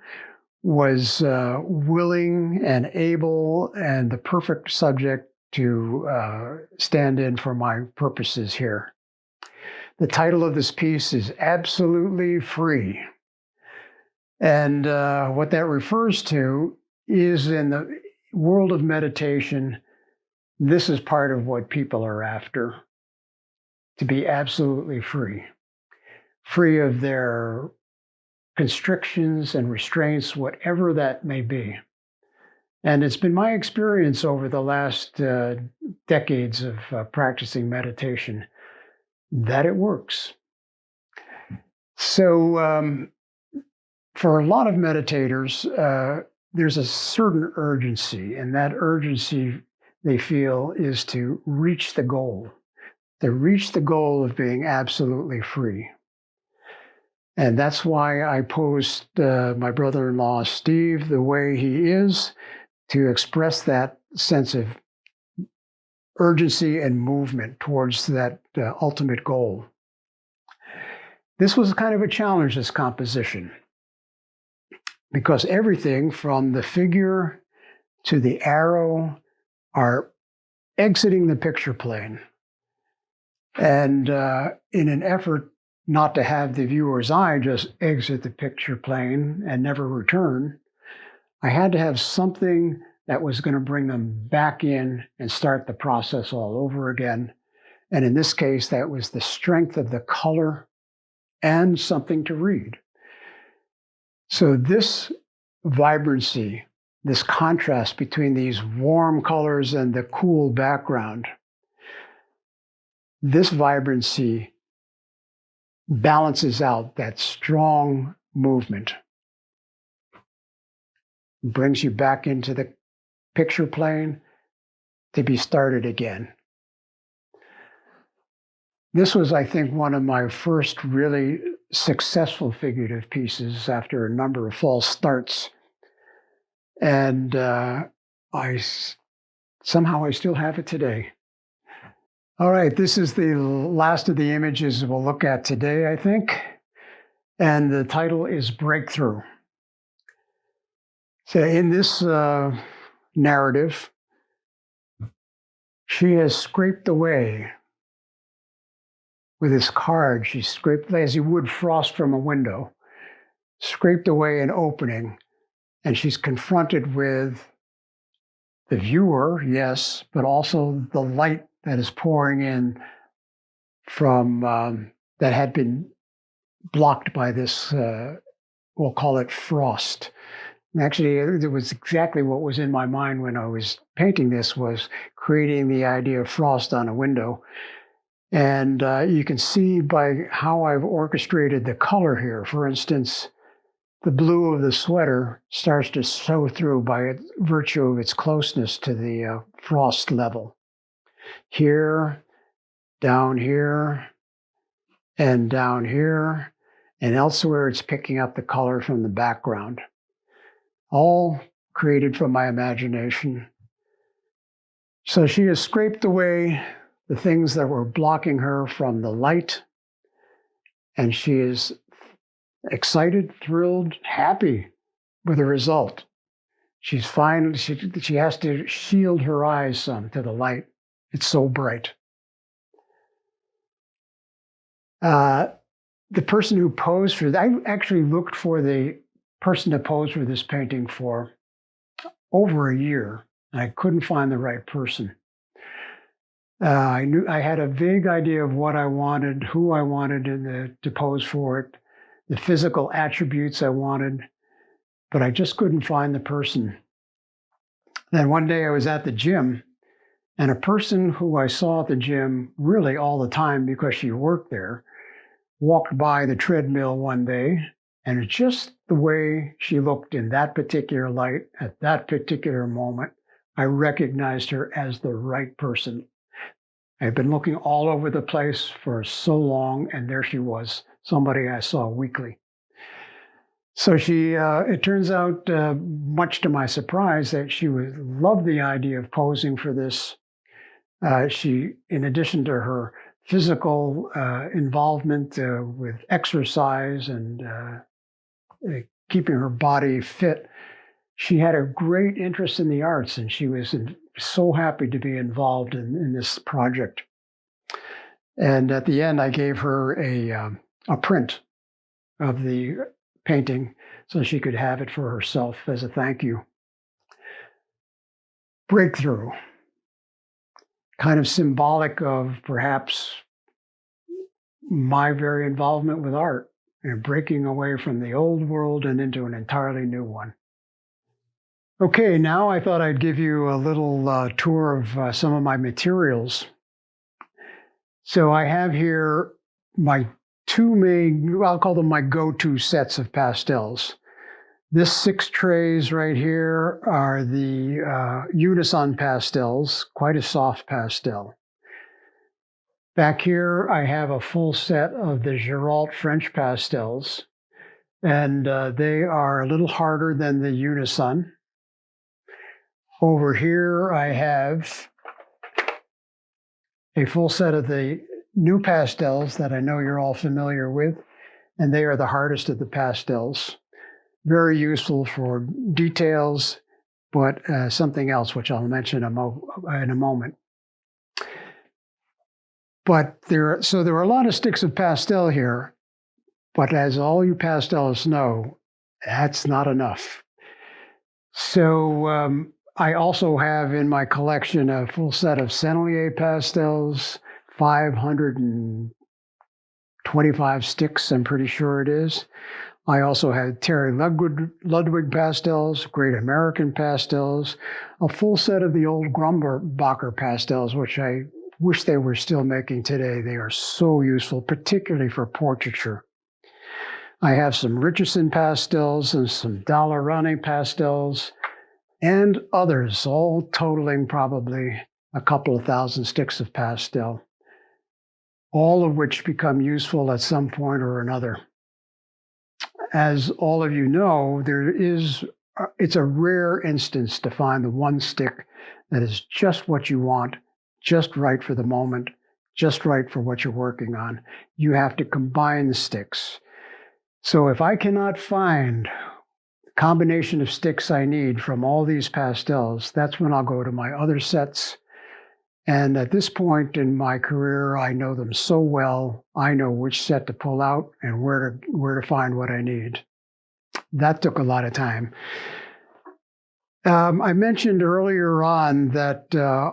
was willing and able and the perfect subject to stand in for my purposes here. The title of this piece is Absolutely Free. And what that refers to is, in the world of meditation, this is part of what people are after, to be absolutely free. Free of their constrictions and restraints, whatever that may be. And it's been my experience over the last decades of practicing meditation that it works. So for a lot of meditators, there's a certain urgency, and that urgency, they feel, is to reach the goal of being absolutely free. And that's why I posed my brother-in-law, Steve, the way he is, to express that sense of urgency and movement towards that ultimate goal. This was kind of a challenge, this composition, because everything from the figure to the arrow are exiting the picture plane. And in an effort not to have the viewer's eye just exit the picture plane and never return, I had to have something that was going to bring them back in and start the process all over again. And in this case, that was the strength of the color and something to read. So this vibrancy, this contrast between these warm colors and the cool background. This vibrancy balances out that strong movement, brings you back into the picture plane to be started again. This was, I think, one of my first really successful figurative pieces after a number of false starts. And somehow I still have it today. All right, this is the last of the images we'll look at today, I think. And the title is Breakthrough. So in this narrative, she has scraped away with this card. She scraped, as you would frost from a window, scraped away an opening, and she's confronted with the viewer, yes, but also the light that is pouring in from that had been blocked by this, we'll call it frost. And actually, it was exactly what was in my mind when I was painting this, was creating the idea of frost on a window. And you can see by how I've orchestrated the color here. For instance, the blue of the sweater starts to show through by virtue of its closeness to the frost level. Here, down here, and down here, and elsewhere it's picking up the color from the background. All created from my imagination. So she has scraped away the things that were blocking her from the light, and she is excited, thrilled, happy with the result. She's fine. She has to shield her eyes some to the light. It's so bright. The person who posed for I actually looked for the person to pose for this painting for over a year, and I couldn't find the right person. I knew I had a vague idea of what I wanted, who I wanted to pose for it, the physical attributes I wanted, but I just couldn't find the person. Then one day I was at the gym, and a person who I saw at the gym really all the time because she worked there, walked by the treadmill one day, and just the way she looked in that particular light at that particular moment, I recognized her as the right person. I'd been looking all over the place for so long, and there she was, somebody I saw weekly. So it turns out, much to my surprise, that she loved the idea of posing for this. She, in addition to her physical involvement with exercise and keeping her body fit, she had a great interest in the arts, and she was so happy to be involved in this project. And at the end, I gave her a print of the painting so she could have it for herself as a thank you. Breakthrough, kind of symbolic of perhaps my very involvement with art and breaking away from the old world and into an entirely new one. Okay, now I thought I'd give you a little tour of some of my materials. So I have here my two main, I'll call them my go-to sets of pastels. This 6 trays right here are the Unison pastels, quite a soft pastel. Back here, I have a full set of the Girault French pastels, and they are a little harder than the Unison. Over here, I have a full set of the new pastels that I know you're all familiar with, and they are the hardest of the pastels. Very useful for details, but something else which I'll mention in a moment. But there are a lot of sticks of pastel here, but as all you pastelists know, that's not enough. So I also have in my collection a full set of Sennelier pastels, 525 sticks, I'm pretty sure it is. I also had Terry Ludwig pastels, Great American pastels, a full set of the old Grumbacher pastels, which I wish they were still making today. They are so useful, particularly for portraiture. I have some Richardson pastels and some Dalerani pastels and others, all totaling probably a couple of thousand sticks of pastel, all of which become useful at some point or another. As all of you know, it's a rare instance to find the one stick that is just what you want, just right for the moment, just right for what you're working on. You have to combine the sticks. So if I cannot find the combination of sticks I need from all these pastels, that's when I'll go to my other sets. And at this point in my career, I know them so well, I know which set to pull out and where to find what I need. That took a lot of time. I mentioned earlier on that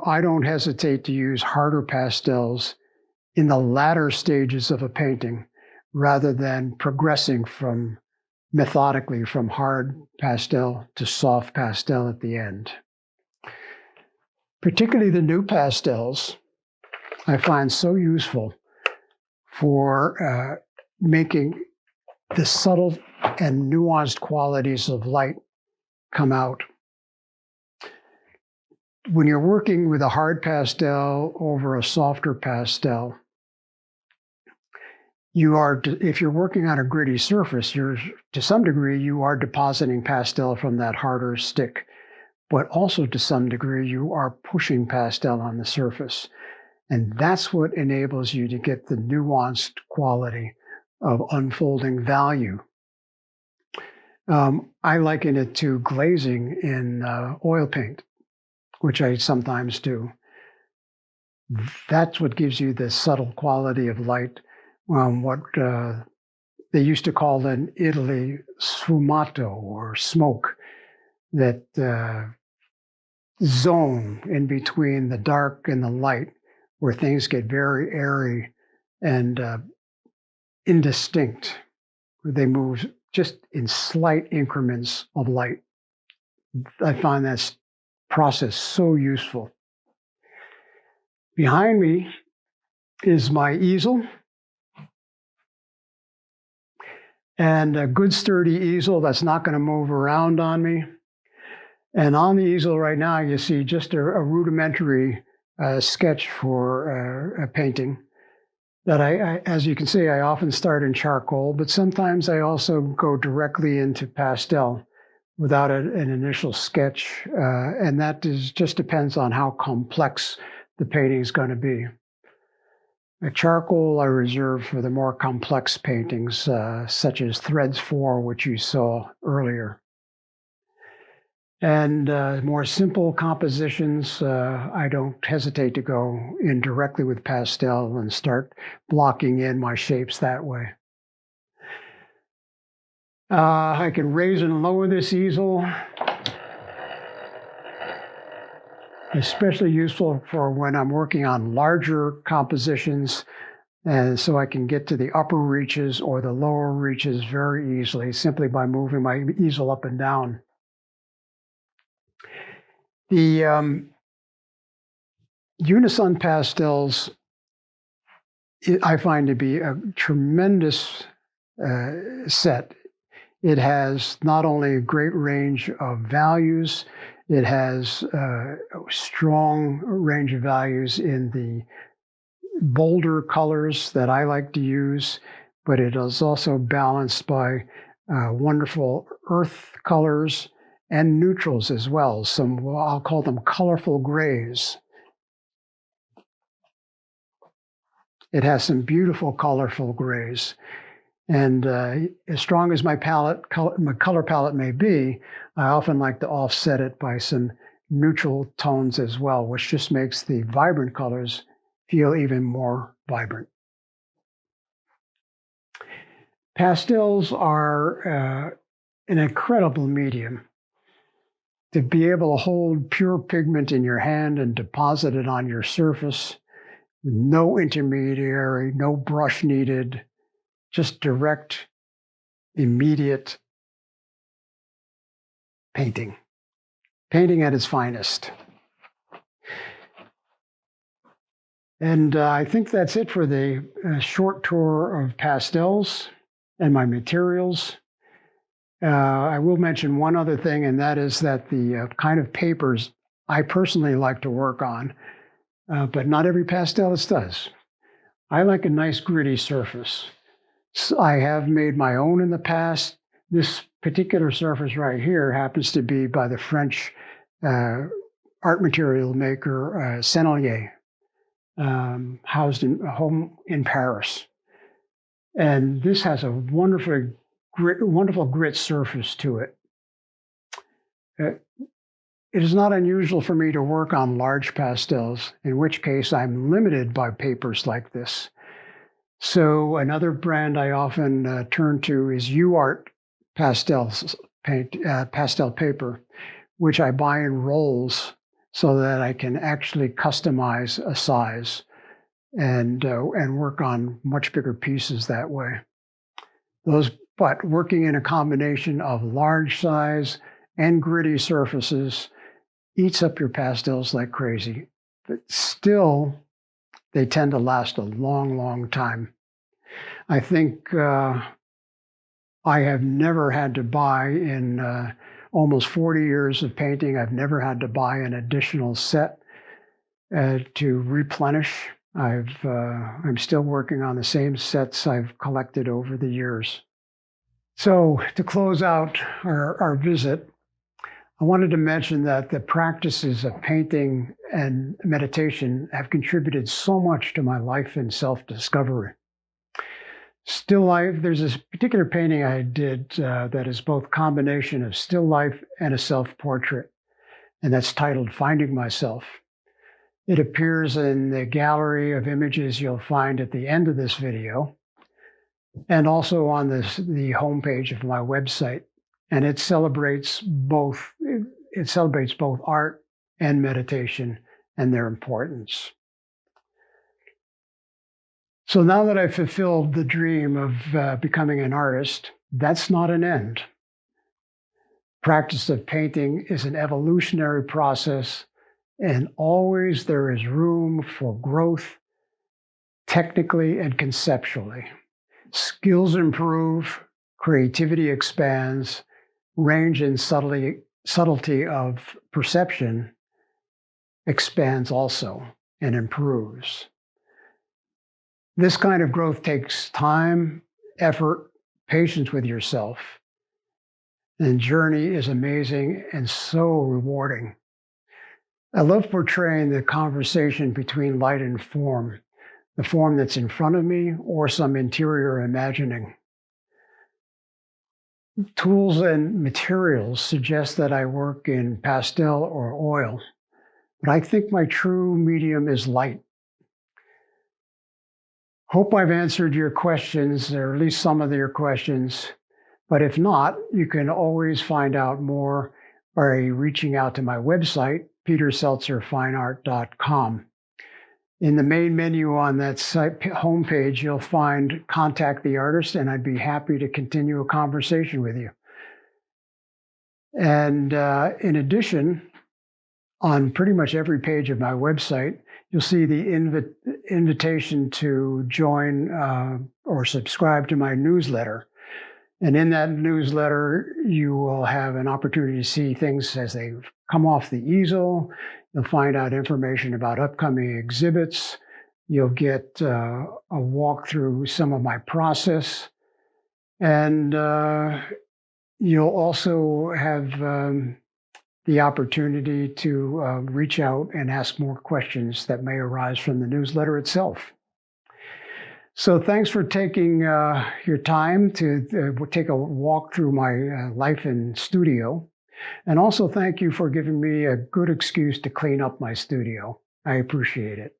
I don't hesitate to use harder pastels in the latter stages of a painting, rather than progressing methodically from hard pastel to soft pastel at the end. Particularly the new pastels, I find so useful for making the subtle and nuanced qualities of light come out. When you're working with a hard pastel over a softer pastel, if you're working on a gritty surface, to some degree, you are depositing pastel from that harder stick. But also to some degree, you are pushing pastel on the surface. And that's what enables you to get the nuanced quality of unfolding value. I liken it to glazing in oil paint, which I sometimes do. That's what gives you the subtle quality of light, what they used to call in Italy sfumato, or smoke, that zone in between the dark and the light, where things get very airy and indistinct. They move just in slight increments of light. I find that process so useful. Behind me is my easel, and a good sturdy easel that's not going to move around on me. And on the easel right now, you see just a rudimentary sketch for a painting that as you can see, I often start in charcoal, but sometimes I also go directly into pastel without an initial sketch. And that just depends on how complex the painting is going to be. A charcoal I reserve for the more complex paintings, such as Threads 4, which you saw earlier. And more simple compositions, I don't hesitate to go in directly with pastel and start blocking in my shapes that way. I can raise and lower this easel. Especially useful for when I'm working on larger compositions, and so I can get to the upper reaches or the lower reaches very easily, simply by moving my easel up and down. The Unison pastels, I find to be a tremendous set. It has not only a great range of values, it has a strong range of values in the bolder colors that I like to use, but it is also balanced by wonderful earth colors and neutrals as well. I'll call them colorful grays. It has some beautiful colorful grays. And as strong as my color palette may be, I often like to offset it by some neutral tones as well, which just makes the vibrant colors feel even more vibrant. Pastels are an incredible medium. To be able to hold pure pigment in your hand and deposit it on your surface, no intermediary, no brush needed, just direct immediate painting. Painting at its finest. And I think that's it for the short tour of pastels and my materials. I will mention one other thing, and that is that the kind of papers I personally like to work on, but not every pastelist does. I like a nice gritty surface. So I have made my own in the past. This particular surface right here happens to be by the French art material maker Sennelier, housed in a home in Paris. And this has a wonderful grit surface to it. It is not unusual for me to work on large pastels, in which case I'm limited by papers like this. So another brand I often turn to is UArt pastel paper, which I buy in rolls so that I can actually customize a size and work on much bigger pieces that way. But working in a combination of large size and gritty surfaces eats up your pastels like crazy, but still they tend to last a long, long time. I think I have never had to buy in almost 40 years of painting, I've never had to buy an additional set to replenish. I'm still working on the same sets I've collected over the years. So to close out our visit, I wanted to mention that the practices of painting and meditation have contributed so much to my life and self-discovery. Still life, there's this particular painting I did that is both a combination of still life and a self-portrait, and that's titled Finding Myself. It appears in the gallery of images you'll find at the end of this video, and also on the homepage of my website. And it celebrates both art and meditation and their importance. So now that I've fulfilled the dream of becoming an artist, that's not an end. Practice of painting is an evolutionary process, and always there is room for growth, technically and conceptually. Skills improve, creativity expands, range and subtlety of perception expands also and improves. This kind of growth takes time, effort, patience with yourself. And journey is amazing and so rewarding. I love portraying the conversation between light and form, the form that's in front of me or some interior imagining. Tools and materials suggest that I work in pastel or oil, but I think my true medium is light. Hope I've answered your questions, or at least some of your questions, but if not, you can always find out more by reaching out to my website, peterseltzerfineart.com. In the main menu on that site homepage, you'll find Contact the Artist, and I'd be happy to continue a conversation with you. And in addition, on pretty much every page of my website, you'll see the invitation to join or subscribe to my newsletter. And in that newsletter, you will have an opportunity to see things as they come off the easel. You'll find out information about upcoming exhibits. You'll get a walk through some of my process. And you'll also have the opportunity to reach out and ask more questions that may arise from the newsletter itself. So thanks for taking your time to take a walk through my life in studio. And also thank you for giving me a good excuse to clean up my studio. I appreciate it.